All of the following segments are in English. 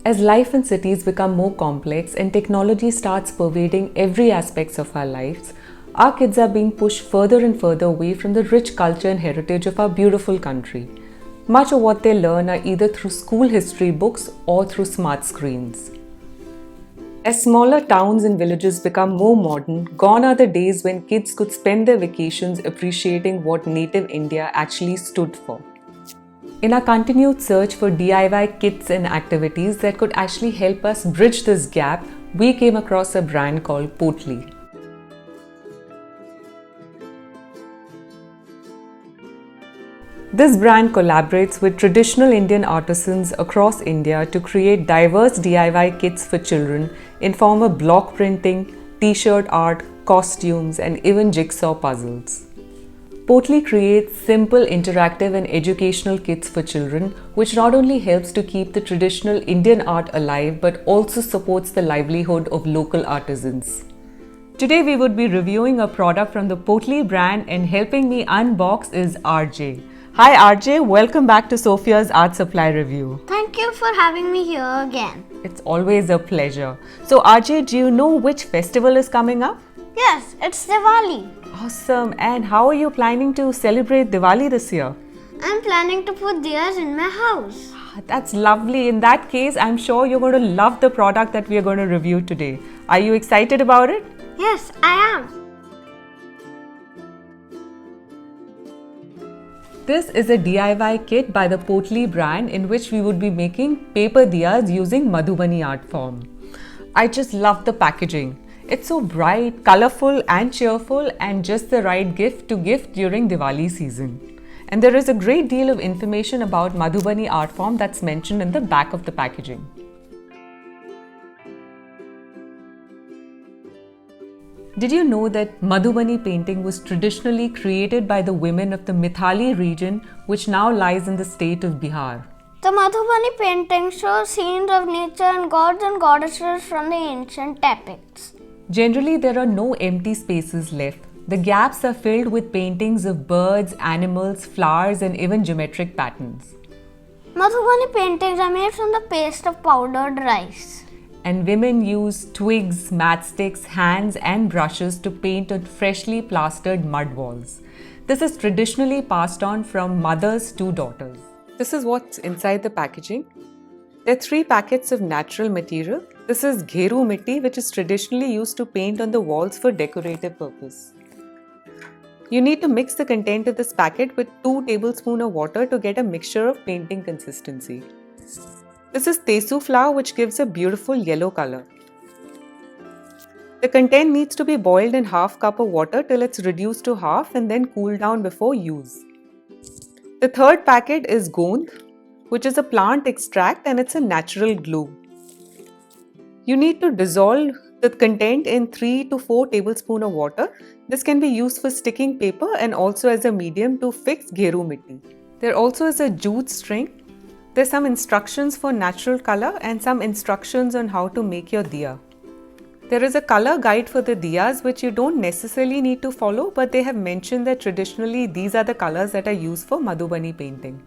As life in cities become more complex and technology starts pervading every aspects of our lives, our kids are being pushed further and further away from the rich culture and heritage of our beautiful country. Much of what they learn are either through school history books or through smart screens. As smaller towns and villages become more modern, gone are the days when kids could spend their vacations appreciating what native India actually stood for. In our continued search for DIY kits and activities that could actually help us bridge this gap, we came across a brand called Potli. This brand collaborates with traditional Indian artisans across India to create diverse DIY kits for children in form of block printing, t-shirt art, costumes, and even jigsaw puzzles. Potli creates simple, interactive and educational kits for children, which not only helps to keep the traditional Indian art alive but also supports the livelihood of local artisans. Today we would be reviewing a product from the Potli brand, and helping me unbox is RJ. Hi RJ, welcome back to Sophia's Art Supply Review. Thank you for having me here again. It's always a pleasure. So RJ, do you know which festival is coming up? Yes, it's Diwali. Awesome. And how are you planning to celebrate Diwali this year? I'm planning to put diyas in my house. That's lovely. In that case, I'm sure you're going to love the product that we are going to review today. Are you excited about it? Yes, I am. This is a DIY kit by the Potli brand in which we would be making paper diyas using Madhubani art form. I just love the packaging. It's so bright, colorful and cheerful, and just the right gift to gift during Diwali season. And there is a great deal of information about Madhubani art form that's mentioned in the back of the packaging. Did you know that Madhubani painting was traditionally created by the women of the Mithali region, which now lies in the state of Bihar? The Madhubani painting shows scenes of nature and gods and goddesses from the ancient epics. Generally, there are no empty spaces left. The gaps are filled with paintings of birds, animals, flowers, and even geometric patterns. Madhubani paintings are made from the paste of powdered rice. And women use twigs, matchsticks, hands, and brushes to paint on freshly plastered mud walls. This is traditionally passed on from mothers to daughters. This is what's inside the packaging. There are 3 packets of natural material. This is Gheru Mitti, which is traditionally used to paint on the walls for decorative purpose. You need to mix the content of this packet with 2 tablespoons of water to get a mixture of painting consistency. This is Tesu flour, which gives a beautiful yellow color. The content needs to be boiled in half cup of water till it's reduced to half and then cool down before use. The 3rd packet is Gond, which is a plant extract and it's a natural glue. You need to dissolve the content in 3 to 4 tablespoons of water. This can be used for sticking paper and also as a medium to fix Gheru Mitti. There also is a jute string. There's some instructions for natural color and some instructions on how to make your diya. There is a color guide for the diyas which you don't necessarily need to follow, but they have mentioned that traditionally these are the colors that are used for Madhubani painting.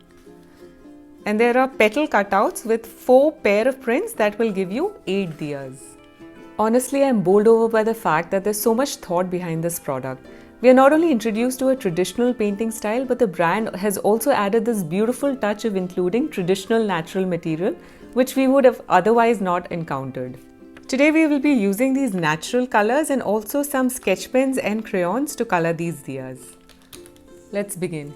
And there are petal cutouts with 4 pair of prints that will give you 8 diyas. Honestly, I'm bowled over by the fact that there's so much thought behind this product. We are not only introduced to a traditional painting style, but the brand has also added this beautiful touch of including traditional natural material, which we would have otherwise not encountered. Today we will be using these natural colors and also some sketch pens and crayons to color these diyas. Let's begin.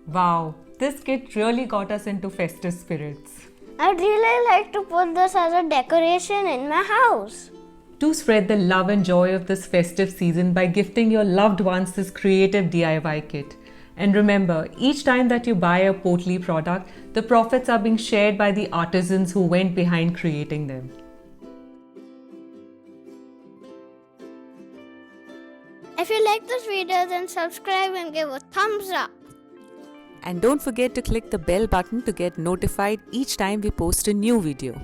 Wow, this kit really got us into festive spirits. I'd really like to put this as a decoration in my house. Do spread the love and joy of this festive season by gifting your loved ones this creative DIY kit. And remember, each time that you buy a Potli product, the profits are being shared by the artisans who went behind creating them. If you like this video, then subscribe and give a thumbs up. And don't forget to click the bell button to get notified each time we post a new video.